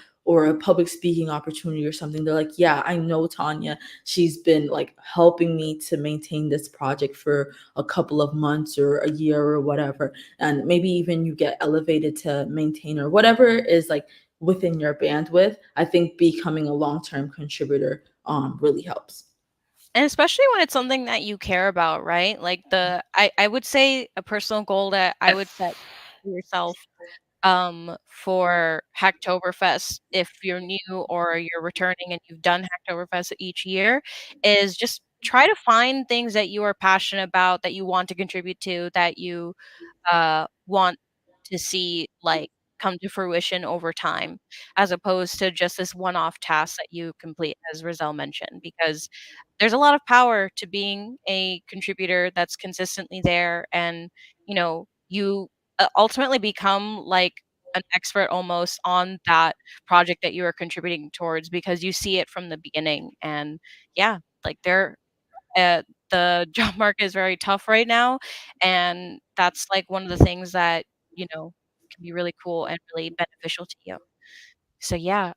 public speaking opportunity or something, they're like, yeah, I know Tanya. She's been like helping me to maintain this project for a couple of months or a year or whatever. And maybe even you get elevated to maintainer, whatever is like within your bandwidth. I think becoming a long-term contributor really helps. And especially when it's something that you care about, right? Like I would say a personal goal that I would set for yourself for Hacktoberfest, if you're new or you're returning and you've done Hacktoberfest each year, is just try to find things that you are passionate about, that you want to contribute to, that you want to see like come to fruition over time, as opposed to just this one-off task that you complete, as Roselle mentioned, because there's a lot of power to being a contributor that's consistently there, and you ultimately become like an expert almost on that project that you are contributing towards because you see it from the beginning. And yeah, like uh, the job market is very tough right now, and that's like one of the things that can be really cool and really beneficial to you. So yeah,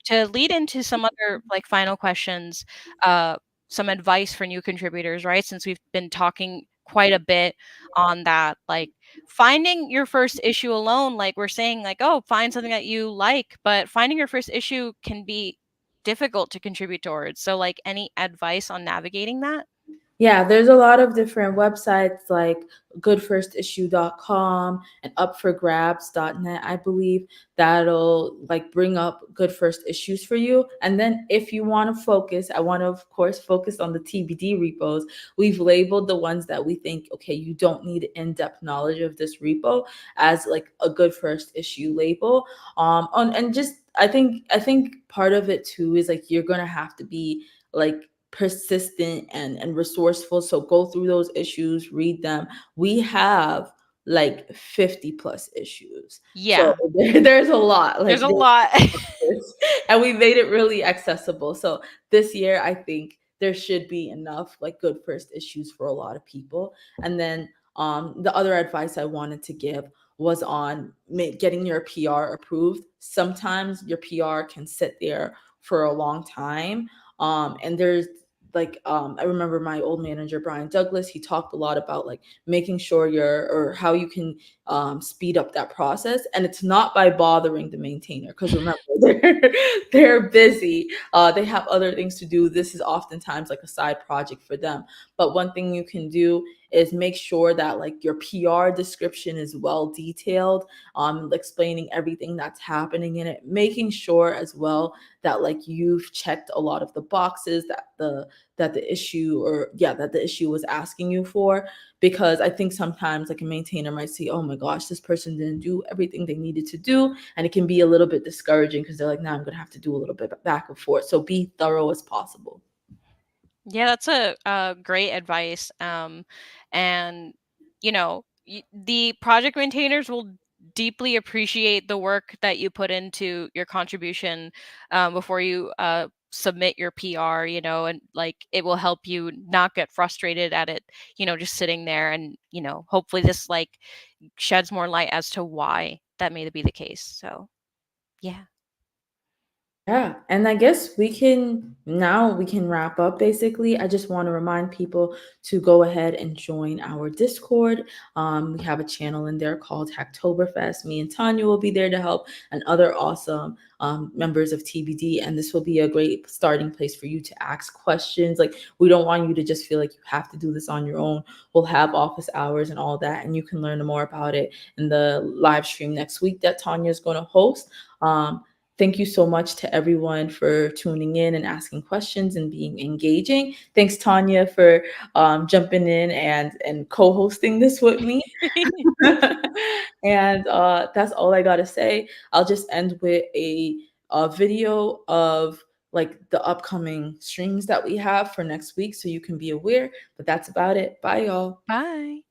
to lead into some other like final questions, uh, some advice for new contributors, right? Since we've been talking quite a bit on that, like finding your first issue alone, like we're saying, like, oh, find something that you like, but finding your first issue can be difficult to contribute towards. So, like, any advice on navigating that? Yeah, there's a lot of different websites like goodfirstissue.com and upforgrabs.net, I believe, that'll like bring up good first issues for you. And then if you want to focus, I want to of course focus on the TBD repos. We've labeled the ones that we think, okay, you don't need in-depth knowledge of this repo as like a good first issue label. And just I think part of it too is like you're gonna have to be like persistent and resourceful. So go through those issues, read them. We have like 50 plus issues. So Yeah, there's a lot. there's Like a lot. and we made it really accessible. So this year I think there should be enough like good first issues for a lot of people. And then the other advice I wanted to give was on getting your PR approved. Sometimes your PR can sit there for a long time. And there's like I remember my old manager Brian Douglas, he talked a lot about like making sure or how you can speed up that process. And it's not by bothering the maintainer, because remember they're busy, they have other things to do. This is oftentimes like a side project for them. But one thing you can do is make sure that like your PR description is well detailed, explaining everything that's happening in it, making sure as well that like you've checked a lot of the boxes that the issue, or yeah, that the issue was asking you for. Because I think sometimes like a maintainer might say, oh my gosh, this person didn't do everything they needed to do, and it can be a little bit discouraging because they're like, now I'm gonna have to do a little bit back and forth. So be thorough as possible. Yeah, that's a great advice. And the project maintainers will deeply appreciate the work that you put into your contribution before you submit your PR. And like it will help you not get frustrated at it. Just sitting there, and hopefully this like sheds more light as to why that may be the case. So yeah. Yeah, and I guess we can wrap up basically. I just want to remind people to go ahead and join our Discord. We have a channel in there called Hacktoberfest. Me and Tanya will be there to help, and other awesome members of TBD. And this will be a great starting place for you to ask questions. Like, we don't want you to just feel like you have to do this on your own. We'll have office hours and all that, and you can learn more about it in the live stream next week that Tanya is going to host. Thank you so much to everyone for tuning in and asking questions and being engaging. Thanks, Tanya, for jumping in and co-hosting this with me. And that's all I gotta say. I'll just end with a video of like the upcoming streams that we have for next week, so you can be aware. But that's about it. Bye, y'all. Bye.